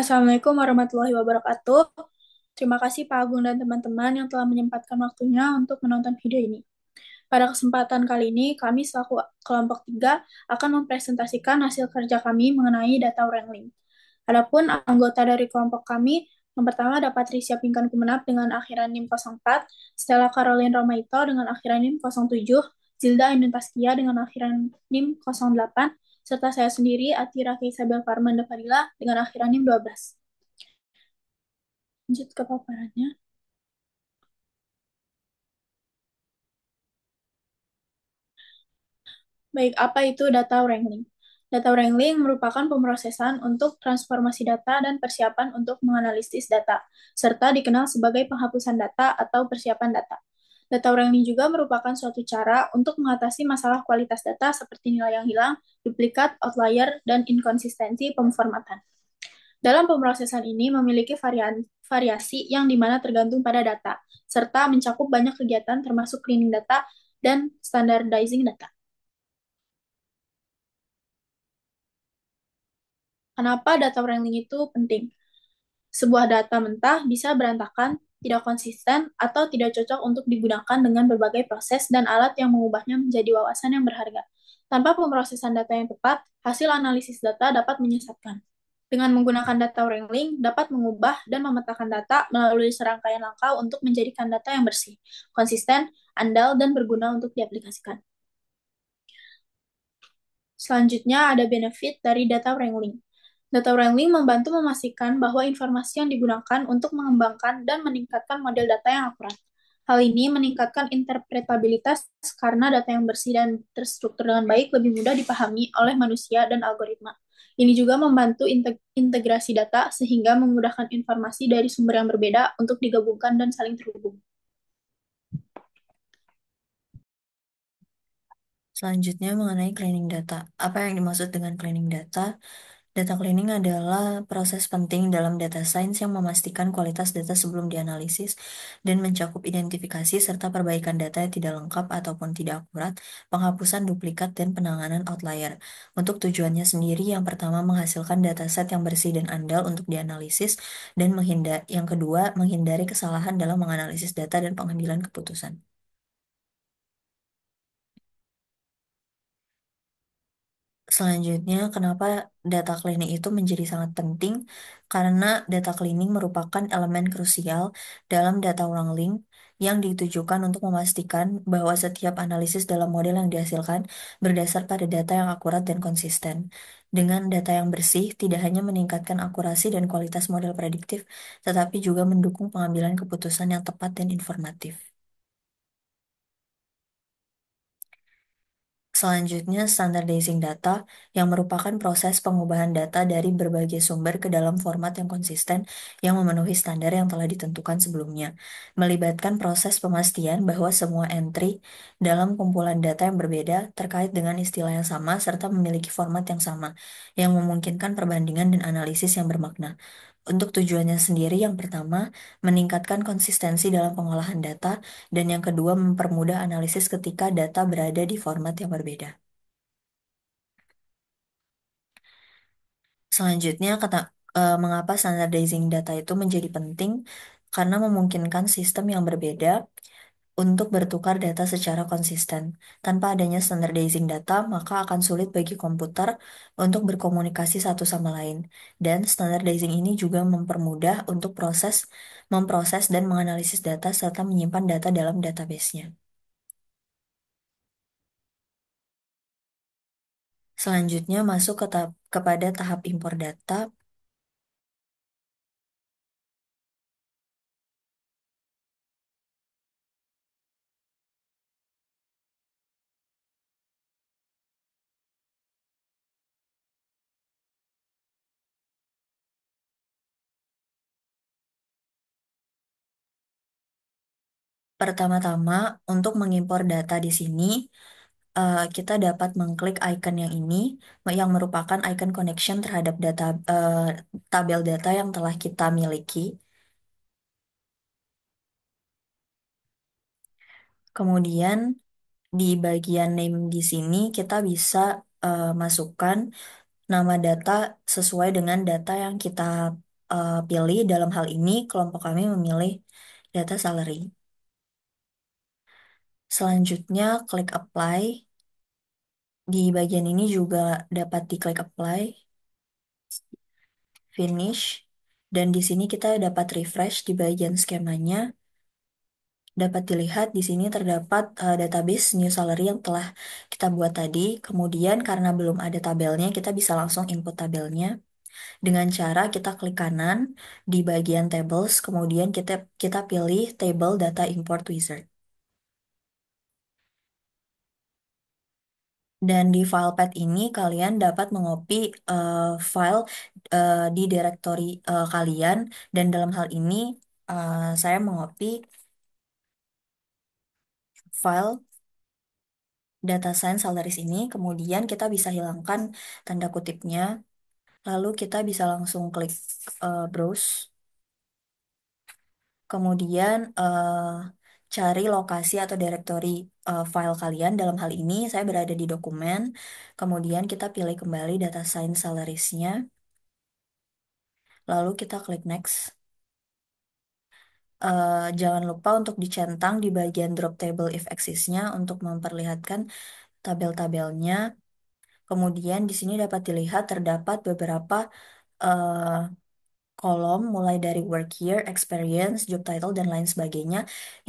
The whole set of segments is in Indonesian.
Assalamualaikum warahmatullahi wabarakatuh. Terima kasih Pak Agung dan teman-teman yang telah menyempatkan waktunya untuk menonton video ini. Pada kesempatan kali ini, kami selaku kelompok 3 akan mempresentasikan hasil kerja kami mengenai data Wrangling. Adapun anggota dari kelompok kami, yang pertama ada Patricia Pinkan Kumenap dengan akhiran NIM 04, Stella Caroline Romaito dengan akhiran NIM 07, Zilda Ainun Taskia dengan akhiran NIM 08, serta saya sendiri, Atira Isabel Farmanda Fadila dengan akhiran NIM 12. Lanjut ke paparannya. Baik, apa itu data wrangling? Data wrangling merupakan pemrosesan untuk transformasi data dan persiapan untuk menganalisis data, serta dikenal sebagai penghapusan data atau persiapan data. Data wrangling juga merupakan suatu cara untuk mengatasi masalah kualitas data seperti nilai yang hilang, duplikat, outlier, dan inkonsistensi pemformatan. Dalam pemrosesan ini memiliki variasi yang dimana tergantung pada data, serta mencakup banyak kegiatan termasuk cleaning data dan standardizing data. Kenapa data wrangling itu penting? Sebuah data mentah bisa berantakan, tidak konsisten, atau tidak cocok untuk digunakan dengan berbagai proses dan alat yang mengubahnya menjadi wawasan yang berharga. Tanpa pemrosesan data yang tepat, hasil analisis data dapat menyesatkan. Dengan menggunakan data wrangling, dapat mengubah dan memetakan data melalui serangkaian langkah untuk menjadikan data yang bersih, konsisten, andal, dan berguna untuk diaplikasikan. Selanjutnya ada benefit dari data wrangling. Data wrangling membantu memastikan bahwa informasi yang digunakan untuk mengembangkan dan meningkatkan model data yang akurat. Hal ini meningkatkan interpretabilitas karena data yang bersih dan terstruktur dengan baik lebih mudah dipahami oleh manusia dan algoritma. Ini juga membantu integrasi data sehingga memudahkan informasi dari sumber yang berbeda untuk digabungkan dan saling terhubung. Selanjutnya mengenai cleaning data. Apa yang dimaksud dengan cleaning data? Data cleaning adalah proses penting dalam data science yang memastikan kualitas data sebelum dianalisis dan mencakup identifikasi serta perbaikan data yang tidak lengkap ataupun tidak akurat, penghapusan duplikat, dan penanganan outlier. Untuk tujuannya sendiri, yang pertama menghasilkan dataset yang bersih dan andal untuk dianalisis, dan yang kedua menghindari kesalahan dalam menganalisis data dan pengambilan keputusan. Selanjutnya, kenapa data cleaning itu menjadi sangat penting? Karena data cleaning merupakan elemen krusial dalam data wrangling yang ditujukan untuk memastikan bahwa setiap analisis dalam model yang dihasilkan berdasar pada data yang akurat dan konsisten. Dengan data yang bersih, tidak hanya meningkatkan akurasi dan kualitas model prediktif, tetapi juga mendukung pengambilan keputusan yang tepat dan informatif. Selanjutnya, standardizing data yang merupakan proses pengubahan data dari berbagai sumber ke dalam format yang konsisten yang memenuhi standar yang telah ditentukan sebelumnya, melibatkan proses pemastian bahwa semua entry dalam kumpulan data yang berbeda terkait dengan istilah yang sama serta memiliki format yang sama, yang memungkinkan perbandingan dan analisis yang bermakna. Untuk tujuannya sendiri, yang pertama, meningkatkan konsistensi dalam pengolahan data, dan yang kedua, mempermudah analisis ketika data berada di format yang berbeda. Selanjutnya, mengapa standardizing data itu menjadi penting? Karena memungkinkan sistem yang berbeda untuk bertukar data secara konsisten. Tanpa adanya standardizing data, maka akan sulit bagi komputer untuk berkomunikasi satu sama lain. Dan standardizing ini juga mempermudah untuk memproses dan menganalisis data serta menyimpan data dalam database-nya. Selanjutnya masuk kepada tahap impor data. Pertama-tama, untuk mengimpor data di sini, kita dapat mengklik icon yang ini, yang merupakan icon connection terhadap tabel data yang telah kita miliki. Kemudian di bagian name di sini kita bisa masukkan nama data sesuai dengan data yang kita pilih. Dalam hal ini, kelompok kami memilih data salary. Selanjutnya, klik apply. Di bagian ini juga dapat diklik apply, finish, dan di sini kita dapat refresh di bagian skemanya. Dapat dilihat di sini terdapat database new salary yang telah kita buat tadi. Kemudian karena belum ada tabelnya, kita bisa langsung input tabelnya dengan cara kita klik kanan di bagian tables, kemudian kita pilih table data import wizard. Dan di file path ini kalian dapat mengopi file di direktori kalian. Dan dalam hal ini saya mengopi file data science salaries ini. Kemudian kita bisa hilangkan tanda kutipnya. Lalu kita bisa langsung klik browse. Kemudian cari lokasi atau direktori file kalian. Dalam hal ini saya berada di dokumen. Kemudian kita pilih kembali data science salaries-nya. Lalu kita klik next. Jangan lupa untuk dicentang di bagian drop table if axis-nya untuk memperlihatkan tabel-tabelnya. Kemudian di sini dapat dilihat terdapat beberapa eh, kolom mulai dari work year, experience, job title, dan lain sebagainya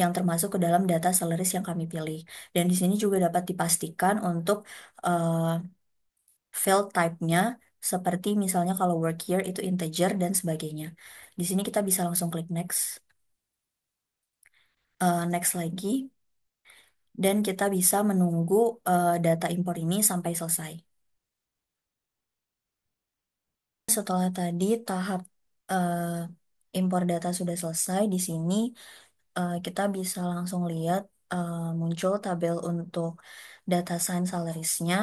yang termasuk ke dalam data salaries yang kami pilih. Dan di sini juga dapat dipastikan untuk eh, field type-nya seperti misalnya kalau work year itu integer dan sebagainya. Di sini kita bisa langsung klik next. Next lagi. Dan kita bisa menunggu data impor ini sampai selesai. Setelah tadi tahap eh, impor data sudah selesai, di sini kita bisa langsung lihat muncul tabel untuk data science salaries-nya.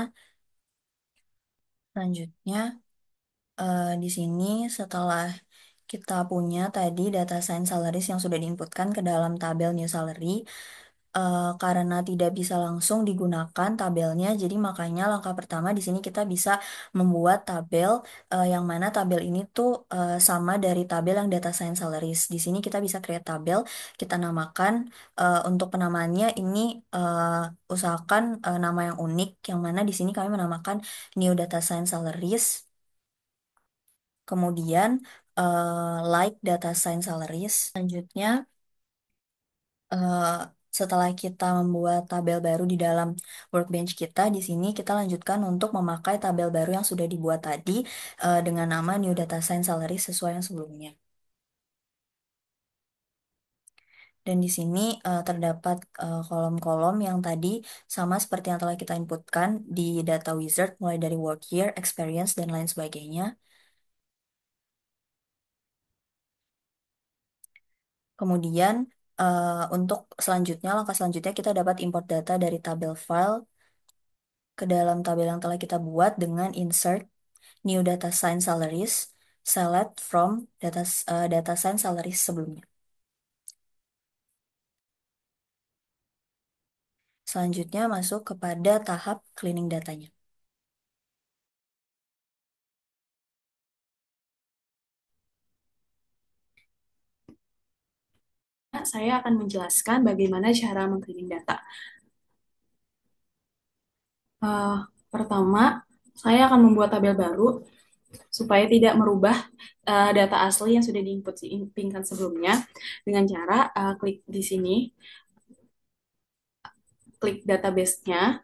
Selanjutnya, di sini setelah kita punya tadi data science salaries yang sudah diinputkan ke dalam tabel new salary, karena tidak bisa langsung digunakan tabelnya, jadi makanya langkah pertama di sini kita bisa membuat tabel yang mana tabel ini tuh sama dari tabel yang data science salaries. Di sini kita bisa create tabel, kita namakan untuk penamaannya ini usahakan nama yang unik, yang mana di sini kami menamakan new data science salaries. Kemudian like data science salaries. Selanjutnya eh, setelah kita membuat tabel baru di dalam workbench kita, di sini kita lanjutkan untuk memakai tabel baru yang sudah dibuat tadi dengan nama New Data Science Salary sesuai yang sebelumnya. Dan di sini terdapat kolom-kolom yang tadi sama seperti yang telah kita inputkan di Data Wizard, mulai dari work year, experience, dan lain sebagainya. Kemudian untuk selanjutnya, langkah selanjutnya kita dapat import data dari tabel file ke dalam tabel yang telah kita buat dengan insert new data science salaries, select from data science salaries sebelumnya. Selanjutnya masuk kepada tahap cleaning datanya. Saya akan menjelaskan bagaimana cara mengcleaning data. Eh, Pertama, saya akan membuat tabel baru supaya tidak merubah data asli yang sudah diinputkan sebelumnya dengan cara klik di sini, klik database-nya,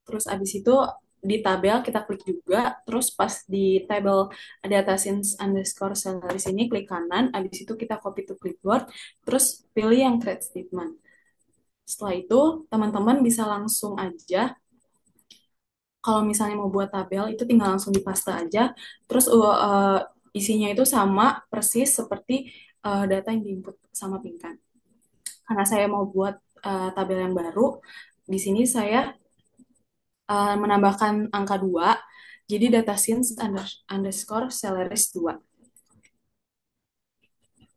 terus abis itu di tabel kita klik juga, terus pas di tabel data since underscore salaries ini klik kanan, abis itu kita copy to clipboard, terus pilih yang create statement. Setelah itu, teman-teman bisa langsung aja, kalau misalnya mau buat tabel, itu tinggal langsung dipaste aja. Terus isinya itu sama persis seperti data yang diinput sama Pinkan. Karena saya mau buat tabel yang baru, di sini saya menambahkan angka 2, jadi data since underscore salaries 2.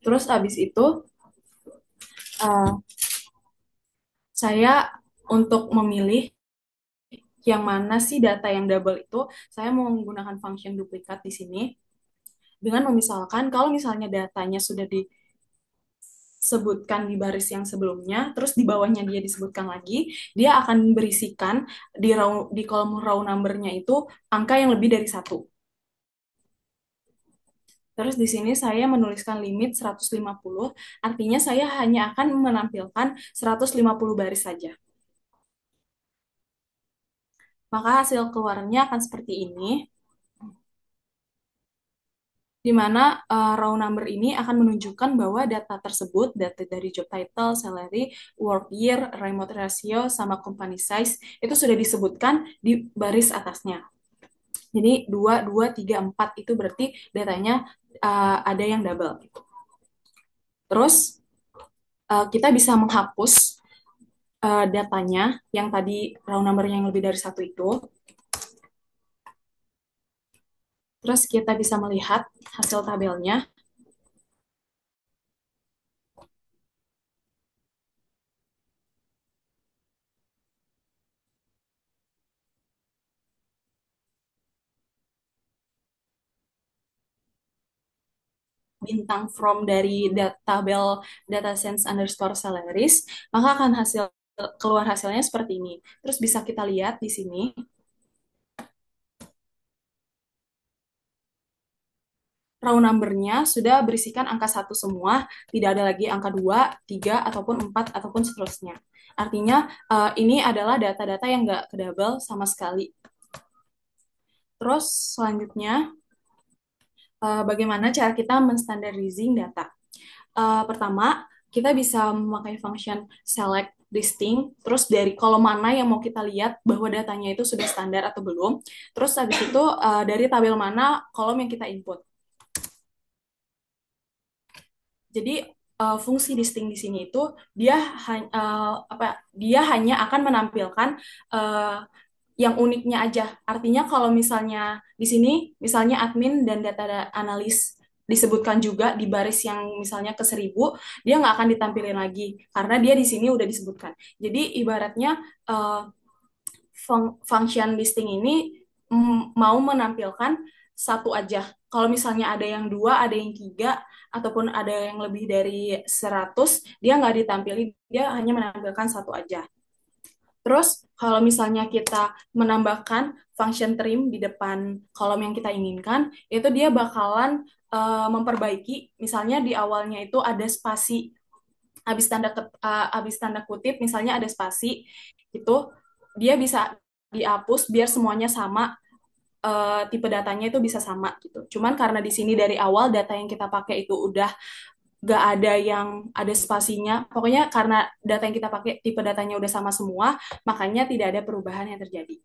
Terus habis itu, uh, saya untuk memilih yang mana sih data yang double itu, saya mau menggunakan function duplikat di sini. Dengan memisalkan kalau misalnya datanya sudah disebutkan di baris yang sebelumnya, terus di bawahnya dia disebutkan lagi, dia akan berisikan di kolom row number-nya itu angka yang lebih dari satu. Terus di sini saya menuliskan limit 150, artinya saya hanya akan menampilkan 150 baris saja. Maka hasil keluarnya akan seperti ini, di mana row number ini akan menunjukkan bahwa data tersebut, data dari job title, salary, work year, remote ratio, sama company size, itu sudah disebutkan di baris atasnya. Jadi 2, 2, 3, 4 itu berarti datanya ada yang double. Terus kita bisa menghapus datanya yang tadi row number yang lebih dari satu itu. Terus kita bisa melihat hasil tabelnya. Bintang from dari tabel data sense underscore salaries, maka akan keluar hasilnya seperti ini. Terus bisa kita lihat di sini, row number-nya sudah berisikan angka satu semua, tidak ada lagi angka 2, 3, ataupun 4, ataupun seterusnya. Artinya, ini adalah data-data yang nggak kedouble sama sekali. Terus selanjutnya, bagaimana cara kita menstandarizing data? Pertama, kita bisa memakai function select listing, terus dari kolom mana yang mau kita lihat bahwa datanya itu sudah standar atau belum, terus habis itu dari tabel mana kolom yang kita input. Jadi fungsi listing di sini itu dia hanya akan menampilkan uh, yang uniknya aja. Artinya kalau misalnya di sini misalnya admin dan data analis disebutkan juga di baris yang misalnya ke 1000, dia nggak akan ditampilin lagi karena dia di sini udah disebutkan. Jadi ibaratnya uh, function listing ini mau menampilkan satu aja. Kalau misalnya ada yang dua, ada yang tiga, ataupun ada yang lebih dari 100, dia nggak ditampilin, dia hanya menampilkan satu aja. Terus kalau misalnya kita menambahkan function trim di depan kolom yang kita inginkan, itu dia bakalan memperbaiki, misalnya di awalnya itu ada spasi, habis tanda kutip, misalnya ada spasi, itu dia bisa dihapus biar semuanya sama, tipe datanya itu bisa sama gitu. Cuman karena di sini dari awal data yang kita pakai itu udah gak ada yang ada spasinya. Pokoknya karena data yang kita pakai tipe datanya udah sama semua, makanya tidak ada perubahan yang terjadi.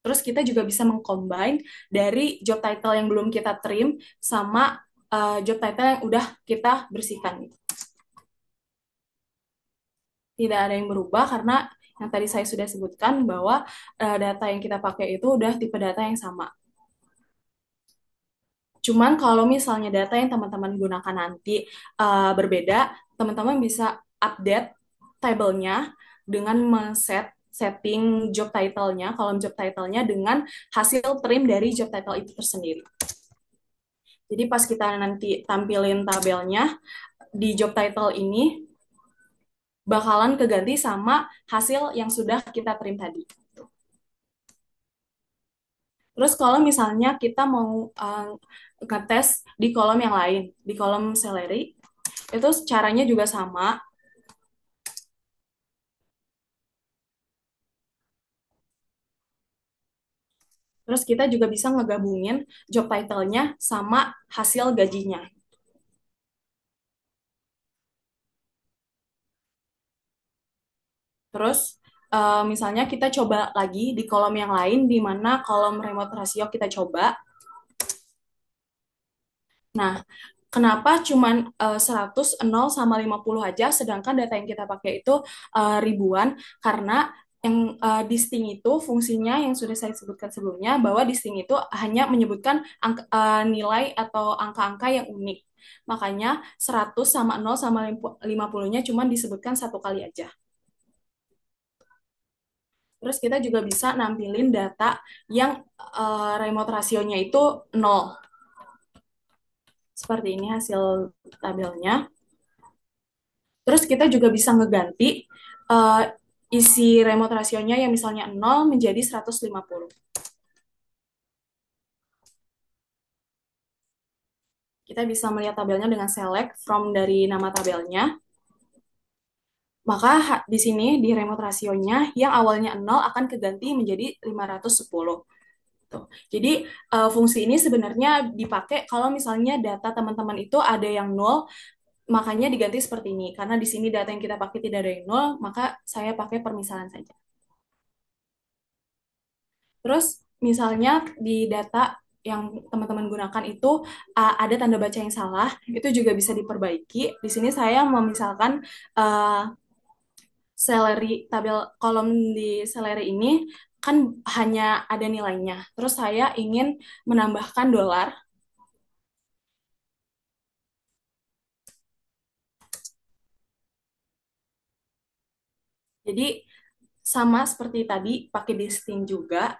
Terus kita juga bisa mengcombine dari job title yang belum kita trim sama job title yang udah kita bersihkan. Tidak ada yang berubah karena yang tadi saya sudah sebutkan bahwa data yang kita pakai itu udah tipe data yang sama. Cuman kalau misalnya data yang teman-teman gunakan nanti berbeda, teman-teman bisa update tabelnya dengan setting job title-nya, kolom job title-nya dengan hasil trim dari job title itu tersendiri. Jadi pas kita nanti tampilin tabelnya di job title ini, bakalan keganti sama hasil yang sudah kita trim tadi. Terus kalau misalnya kita mau ngetes di kolom yang lain, di kolom salary, itu caranya juga sama. Terus kita juga bisa ngegabungin job title-nya sama hasil gajinya. Terus misalnya kita coba lagi di kolom yang lain, di mana kolom remote ratio kita coba. Nah, kenapa cuman 100, 0, sama 50 aja, sedangkan data yang kita pakai itu ribuan? Karena yang distinct itu fungsinya yang sudah saya sebutkan sebelumnya, bahwa distinct itu hanya menyebutkan nilai atau angka-angka yang unik. Makanya 100 sama 0 sama 50-nya cuma disebutkan satu kali aja. Terus kita juga bisa nampilin data yang remote rasionya itu 0. Seperti ini hasil tabelnya. Terus kita juga bisa ngeganti uh, isi remote rasionya yang misalnya 0 menjadi 150. Kita bisa melihat tabelnya dengan select from dari nama tabelnya. Maka di sini di remote rasionya yang awalnya 0 akan keganti menjadi 510. Tuh. Jadi fungsi ini sebenarnya dipakai kalau misalnya data teman-teman itu ada yang 0, makanya diganti seperti ini. Karena di sini data yang kita pakai tidak ada yang 0, maka saya pakai permisalan saja. Terus misalnya di data yang teman-teman gunakan itu ada tanda baca yang salah, itu juga bisa diperbaiki. Di sini saya memisalkan uh, tabel kolom di salary ini kan hanya ada nilainya. Terus saya ingin menambahkan dolar. Jadi sama seperti tadi pakai distinct juga.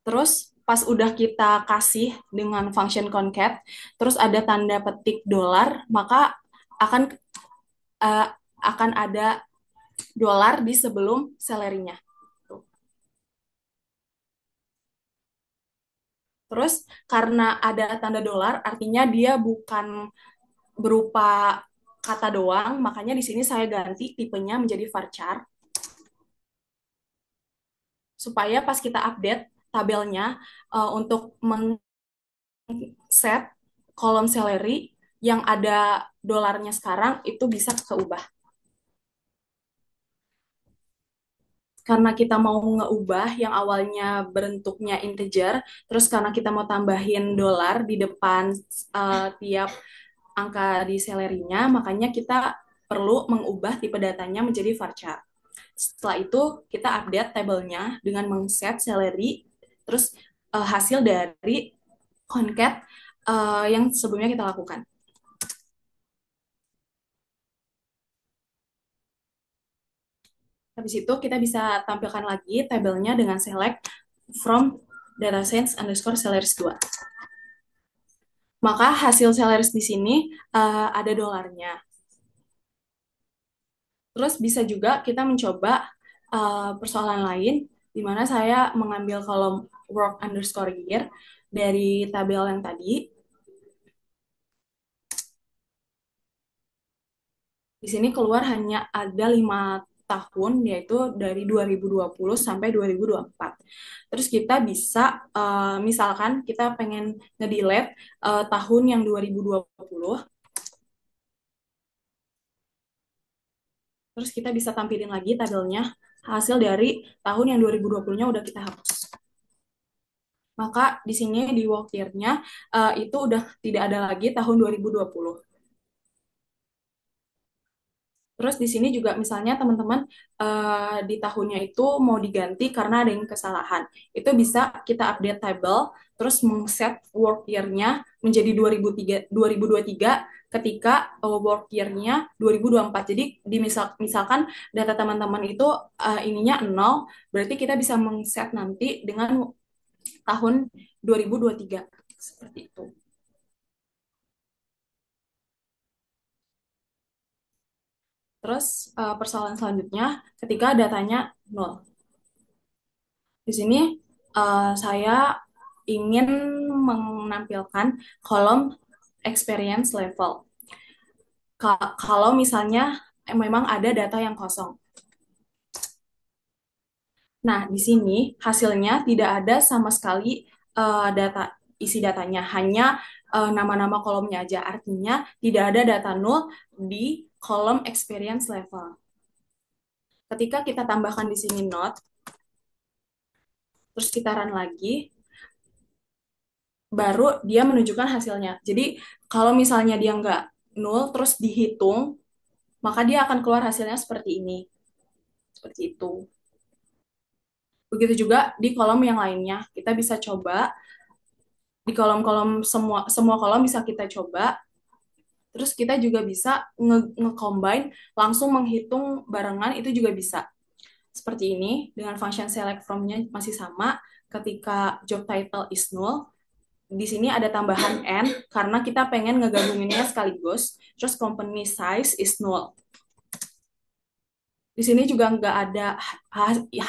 Terus pas udah kita kasih dengan function concat, terus ada tanda petik dolar, maka akan uh, akan ada dolar di sebelum salary-nya. Terus karena ada tanda dolar, artinya dia bukan berupa kata doang, makanya di sini saya ganti tipenya menjadi varchar supaya pas kita update tabelnya untuk set kolom salary yang ada dolarnya sekarang itu bisa keubah. Karena kita mau ngeubah yang awalnya bentuknya integer, terus karena kita mau tambahin dolar di depan tiap angka di salary-nya, makanya kita perlu mengubah tipe datanya menjadi varchar. Setelah itu kita update tabelnya dengan mengset salary, terus hasil dari concat yang sebelumnya kita lakukan. Habis itu kita bisa tampilkan lagi tabelnya dengan select from datascience underscore salaries 2. Maka hasil salaries di sini ada dolarnya. Terus bisa juga kita mencoba persoalan lain di mana saya mengambil kolom work underscore year dari tabel yang tadi. Di sini keluar hanya ada 5 tahun, yaitu dari 2020 sampai 2024. Terus kita bisa, misalkan kita pengen nge-delete tahun yang 2020, terus kita bisa tampilin lagi tabelnya, hasil dari tahun yang 2020-nya udah kita hapus. Maka di sini di work year-nya itu udah tidak ada lagi tahun 2020. Terus di sini juga misalnya teman-teman di tahunnya itu mau diganti karena ada yang kesalahan. Itu bisa kita update table, terus set work year-nya menjadi 2023 ketika work year-nya 2024. Jadi misalkan data teman-teman itu ininya 0, berarti kita bisa set nanti dengan tahun 2023. Seperti itu. Terus persoalan selanjutnya ketika datanya 0. Di sini saya ingin menampilkan kolom experience level. Kalau misalnya memang ada data yang kosong. Nah, di sini hasilnya tidak ada sama sekali isi datanya, hanya nama-nama kolomnya aja. Artinya tidak ada data nol di kolom experience level. Ketika kita tambahkan di sini not, terus kita run lagi, baru dia menunjukkan hasilnya. Jadi kalau misalnya dia nggak nol, terus dihitung, maka dia akan keluar hasilnya seperti ini. Seperti itu. Begitu juga di kolom yang lainnya. Kita bisa coba, di kolom-kolom semua kolom bisa kita coba. Terus kita juga bisa nge-combine, langsung menghitung barengan, itu juga bisa. seperti ini dengan function select from-nya masih sama. Ketika job title is null, di sini ada tambahan n karena kita pengen ngegabunginnya sekaligus. Terus company size is null. Di sini juga nggak ada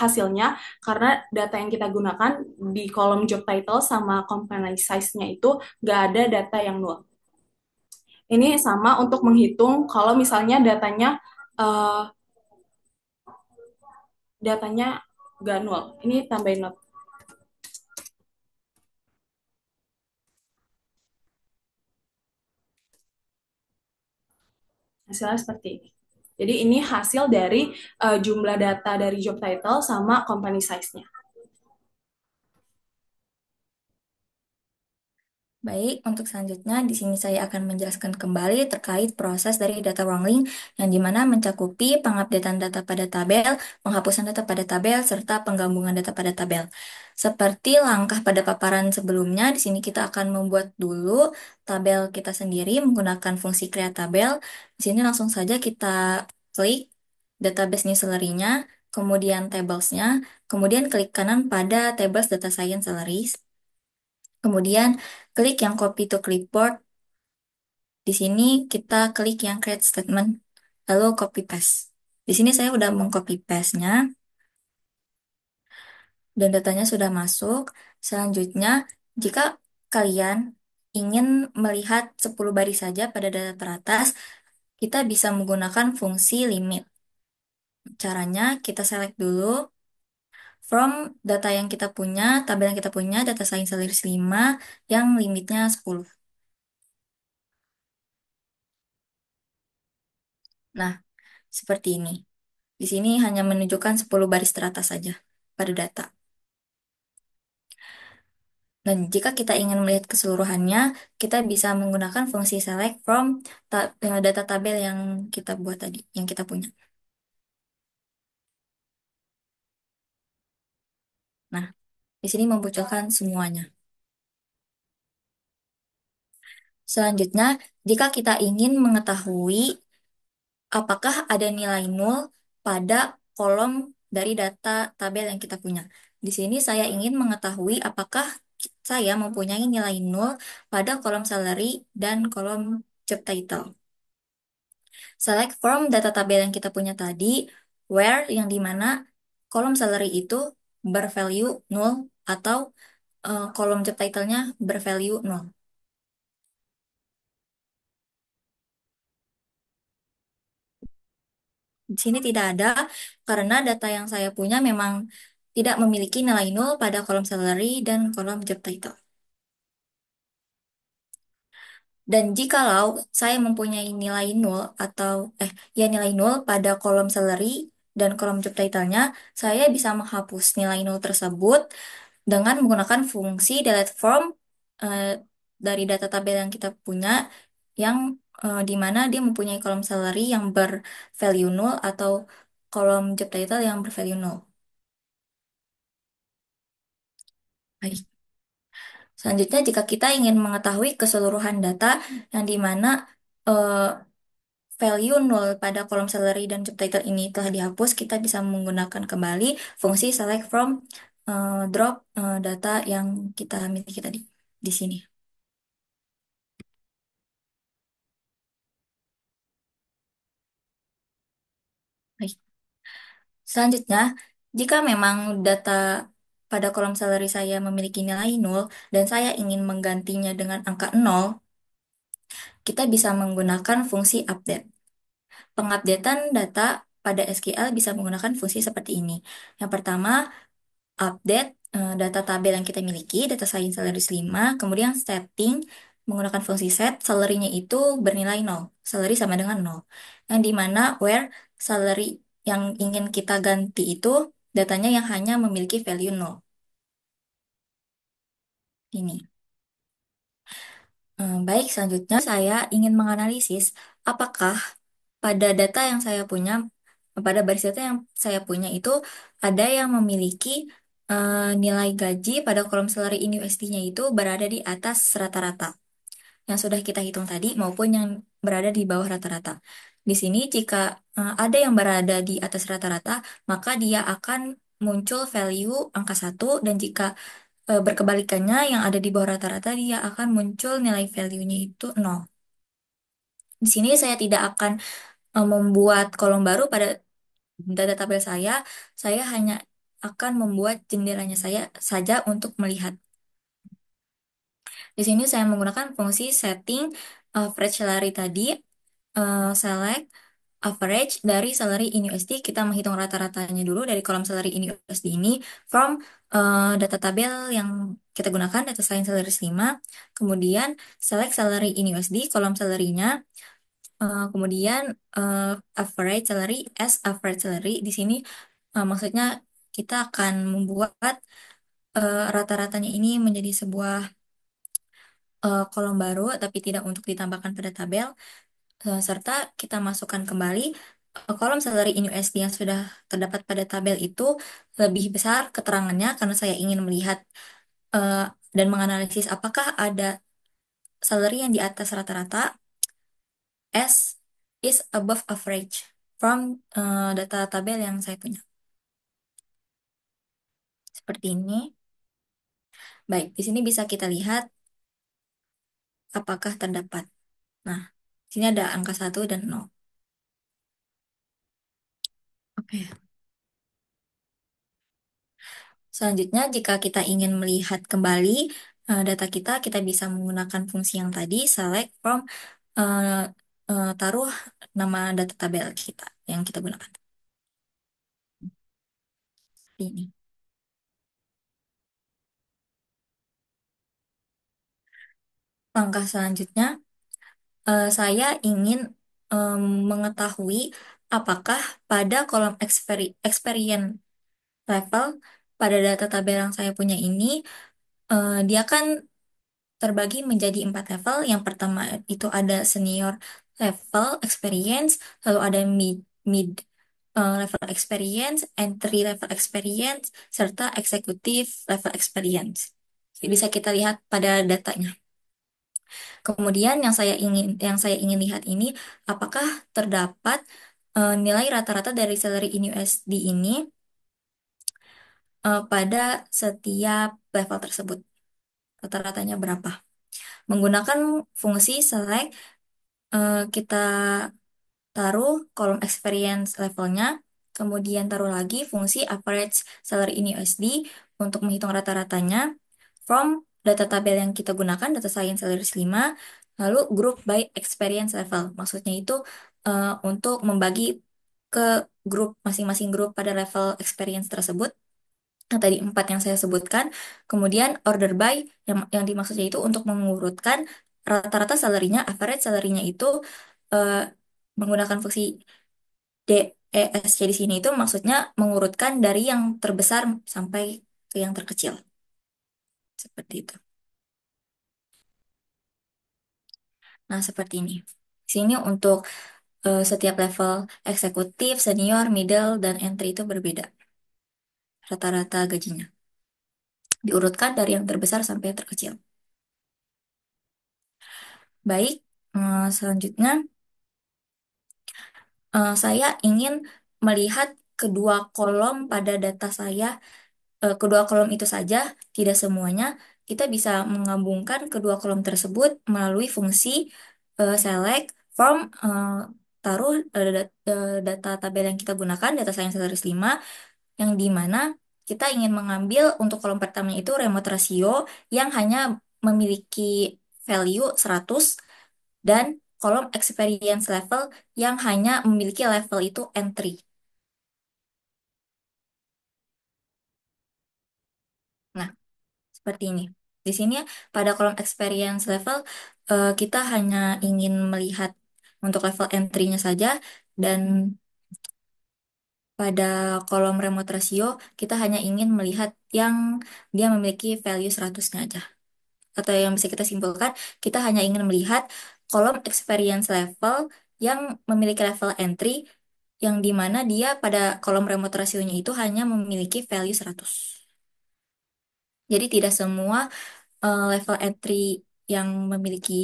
hasilnya karena data yang kita gunakan di kolom job title sama company size-nya itu nggak ada data yang null. Ini sama untuk menghitung kalau misalnya uh, datanya nggak null. Ini tambahin not. Hasilnya seperti ini. Jadi ini hasil dari jumlah data dari job title sama company size-nya. Baik, untuk selanjutnya di sini saya akan menjelaskan kembali terkait proses dari data wrangling yang dimana mencakupi pengupdatean data pada tabel, penghapusan data pada tabel, serta penggabungan data pada tabel. Seperti langkah pada paparan sebelumnya, di sini kita akan membuat dulu tabel kita sendiri menggunakan fungsi create tabel. Di sini langsung saja kita klik database new salary-nya, kemudian tables-nya, kemudian klik kanan pada tables data science salaries. Kemudian klik yang copy to clipboard. Di sini kita klik yang create statement, lalu copy paste. Di sini saya udah mengcopy paste-nya dan datanya sudah masuk. Selanjutnya, jika kalian ingin melihat 10 baris saja pada data teratas, kita bisa menggunakan fungsi limit. Caranya kita select dulu from data yang kita punya, tabel yang kita punya, data science series 5 yang limitnya 10. Nah, seperti ini. Di sini hanya menunjukkan 10 baris teratas saja pada data. Dan jika kita ingin melihat keseluruhannya, kita bisa menggunakan fungsi select from data tabel yang kita buat tadi, yang kita punya. Nah, di sini memunculkan semuanya. Selanjutnya, jika kita ingin mengetahui apakah ada nilai nol pada kolom dari data tabel yang kita punya. Di sini saya ingin mengetahui apakah saya mempunyai nilai nol pada kolom salary dan kolom job title. Select from data tabel yang kita punya tadi, where yang dimana kolom salary itu bervalue nol atau kolom job title-nya bervalue nol. Di sini tidak ada karena data yang saya punya memang tidak memiliki nilai nol pada kolom salary dan kolom job title. Dan jikalau saya mempunyai nilai nol atau nilai nol pada kolom salary dan kolom job title-nya, saya bisa menghapus nilai nol tersebut dengan menggunakan fungsi delete from eh, dari data tabel yang kita punya yang di mana dia mempunyai kolom salary yang bervalue nol atau kolom job title yang bervalue nol. Baik. Selanjutnya, jika kita ingin mengetahui keseluruhan data yang di mana eh, value nol pada kolom salary dan job title ini telah dihapus, kita bisa menggunakan kembali fungsi select from drop data yang kita miliki tadi di sini. Baik. Selanjutnya, jika memang data pada kolom salary saya memiliki nilai nol dan saya ingin menggantinya dengan angka nol, kita bisa menggunakan fungsi update. Pengupdatean data pada SQL bisa menggunakan fungsi seperti ini. Yang pertama, update data tabel yang kita miliki, data science salaries 5, kemudian setting menggunakan fungsi set, salary-nya itu bernilai nol. Salary sama dengan nol. Yang dimana where salary yang ingin kita ganti itu datanya yang hanya memiliki value nol. Ini. Baik, selanjutnya saya ingin menganalisis apakah pada data yang saya punya, pada baris data yang saya punya itu ada yang memiliki nilai gaji pada kolom salary in USD-nya itu berada di atas rata-rata yang sudah kita hitung tadi maupun yang berada di bawah rata-rata. Di sini jika ada yang berada di atas rata-rata, maka dia akan muncul value angka satu, dan jika berkebalikannya yang ada di bawah rata-rata, dia akan muncul nilai value-nya itu nol. Di sini saya tidak akan membuat kolom baru pada data tabel saya. Saya hanya akan membuat jendelanya saya saja untuk melihat. Di sini saya menggunakan fungsi setting average salary tadi, select average dari salary in USD. Kita menghitung rata-ratanya dulu dari kolom salary in USD ini from data tabel yang kita gunakan, data science salary 5. Kemudian select salary in USD, kolom salary-nya. Kemudian average salary as average salary. Di sini maksudnya kita akan membuat rata-ratanya ini menjadi sebuah kolom baru, tapi tidak untuk ditambahkan pada tabel. Serta kita masukkan kembali kolom salary in USD yang sudah terdapat pada tabel itu lebih besar keterangannya, karena saya ingin melihat eh, dan menganalisis apakah ada salary yang di atas rata-rata as is above average from data tabel yang saya punya. Seperti ini. Baik, di sini bisa kita lihat apakah terdapat. Nah, di sini ada angka satu dan nol. Oke. Selanjutnya, jika kita ingin melihat kembali data kita, kita bisa menggunakan fungsi yang tadi, select from, eh, taruh nama data tabel kita yang kita gunakan. Seperti ini. Langkah selanjutnya, saya ingin em, mengetahui apakah pada kolom experience level pada data tabel yang saya punya ini, dia kan terbagi menjadi 4 level. Yang pertama itu ada senior level experience, lalu ada mid level experience, entry level experience, serta executive level experience. Jadi bisa kita lihat pada datanya. Kemudian yang saya ingin lihat ini, apakah terdapat nilai rata-rata dari salary in USD ini pada setiap level tersebut. Rata-ratanya berapa? Menggunakan fungsi select, kita taruh kolom experience levelnya, kemudian taruh lagi fungsi average salary in USD untuk menghitung rata-ratanya from data tabel yang kita gunakan, data science salary 5, lalu group by experience level. Maksudnya itu untuk membagi ke grup, masing-masing grup pada level experience tersebut. Nah, tadi 4 yang saya sebutkan. Kemudian order by, yang dimaksudnya itu untuk mengurutkan rata-rata salary-nya, average salary-nya itu eh, menggunakan fungsi DESC di sini, itu maksudnya mengurutkan dari yang terbesar sampai ke yang terkecil. Seperti itu. Nah, seperti ini. Di sini untuk setiap level eksekutif, senior, middle, dan entry itu berbeda. Rata-rata gajinya. Diurutkan dari yang terbesar sampai yang terkecil. Baik, selanjutnya saya ingin melihat kedua kolom pada data saya, kedua kolom itu saja, tidak semuanya. Kita bisa menggabungkan kedua kolom tersebut melalui fungsi select from, taruh data tabel yang kita gunakan, data science series 5, yang di mana kita ingin mengambil untuk kolom pertama itu remote ratio yang hanya memiliki value 100, dan kolom experience level yang hanya memiliki level itu entry. Nah, seperti ini. Di sini pada kolom experience level kita hanya ingin melihat untuk level entry-nya saja, dan pada kolom remote ratio kita hanya ingin melihat yang dia memiliki value 100-nya aja. Atau yang bisa kita simpulkan, kita hanya ingin melihat kolom experience level yang memiliki level entry, yang dimana dia pada kolom remote ratio-nya itu hanya memiliki value 100. Jadi tidak semua level entry yang memiliki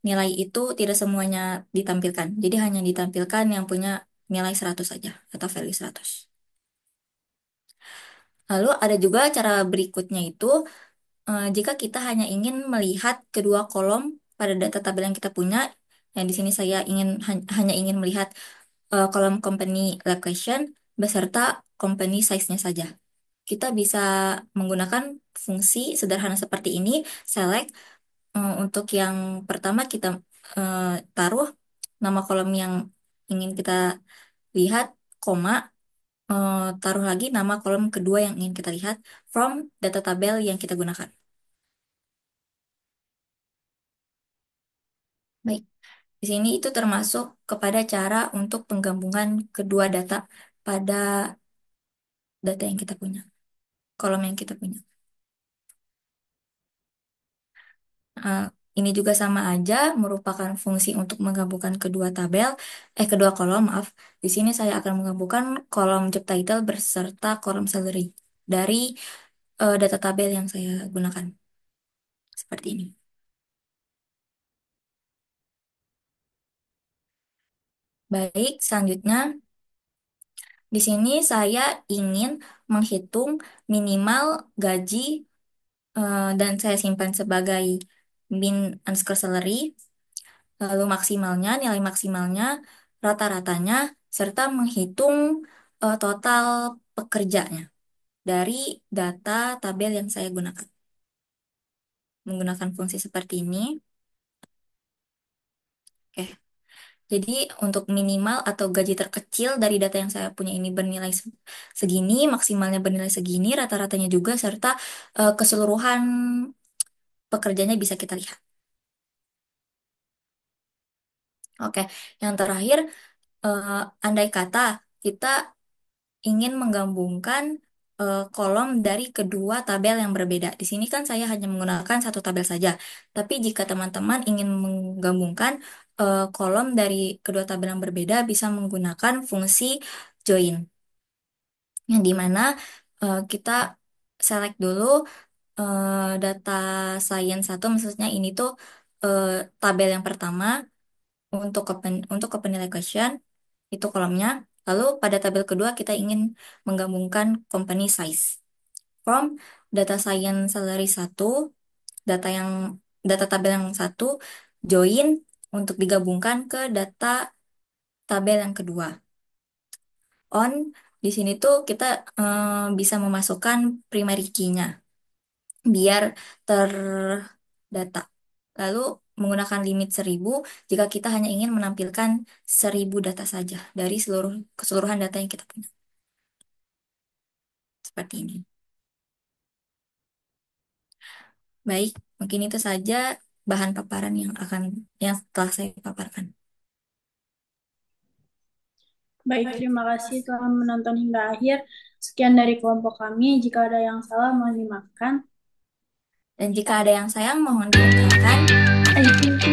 nilai itu tidak semuanya ditampilkan. Jadi hanya ditampilkan yang punya nilai 100 saja atau value 100. Lalu ada juga cara berikutnya itu jika kita hanya ingin melihat kedua kolom pada data tabel yang kita punya, yang di sini saya hanya ingin melihat kolom company location beserta company size-nya saja. Kita bisa menggunakan fungsi sederhana seperti ini, select. Untuk yang pertama kita eh, taruh nama kolom yang ingin kita lihat, koma, taruh lagi nama kolom kedua yang ingin kita lihat from data tabel yang kita gunakan. Baik, di sini itu termasuk kepada cara untuk penggabungan kedua data pada data yang kita punya, kolom yang kita punya. Eh, ini juga sama aja merupakan fungsi untuk menggabungkan kedua kolom, maaf. Di sini saya akan menggabungkan kolom job title beserta kolom salary dari data tabel yang saya gunakan. Seperti ini. Baik, selanjutnya di sini saya ingin menghitung minimal gaji dan saya simpan sebagai min underscore salary, lalu maksimalnya, nilai maksimalnya, rata-ratanya, serta menghitung total pekerjanya dari data tabel yang saya gunakan. Menggunakan fungsi seperti ini. Oke. Jadi untuk minimal atau gaji terkecil dari data yang saya punya ini bernilai segini, maksimalnya bernilai segini, rata-ratanya juga, serta keseluruhan pekerjanya bisa kita lihat. Oke, yang terakhir, eh, andai kata kita ingin menggabungkan kolom dari kedua tabel yang berbeda. Di sini kan saya hanya menggunakan satu tabel saja. Tapi jika teman-teman ingin menggabungkan kolom dari kedua tabel yang berbeda, bisa menggunakan fungsi join. Yang dimana kita select dulu data science satu, maksudnya ini tuh eh, tabel yang pertama untuk kepenilaian question itu kolomnya. Lalu pada tabel kedua kita ingin menggabungkan company size. From data science salary satu, data yang data tabel yang satu, join untuk digabungkan ke data tabel yang kedua. On di sini tuh kita bisa memasukkan primary key-nya biar terdata. Lalu menggunakan limit 1000 jika kita hanya ingin menampilkan 1000 data saja dari keseluruhan data yang kita punya. Seperti ini. Baik, mungkin itu saja bahan paparan yang telah saya paparkan. Baik, terima kasih telah menonton hingga akhir. Sekian dari kelompok kami. Jika ada yang salah, mohon dimaafkan. Dan jika ada yang sayang, mohon diungkapkan. I think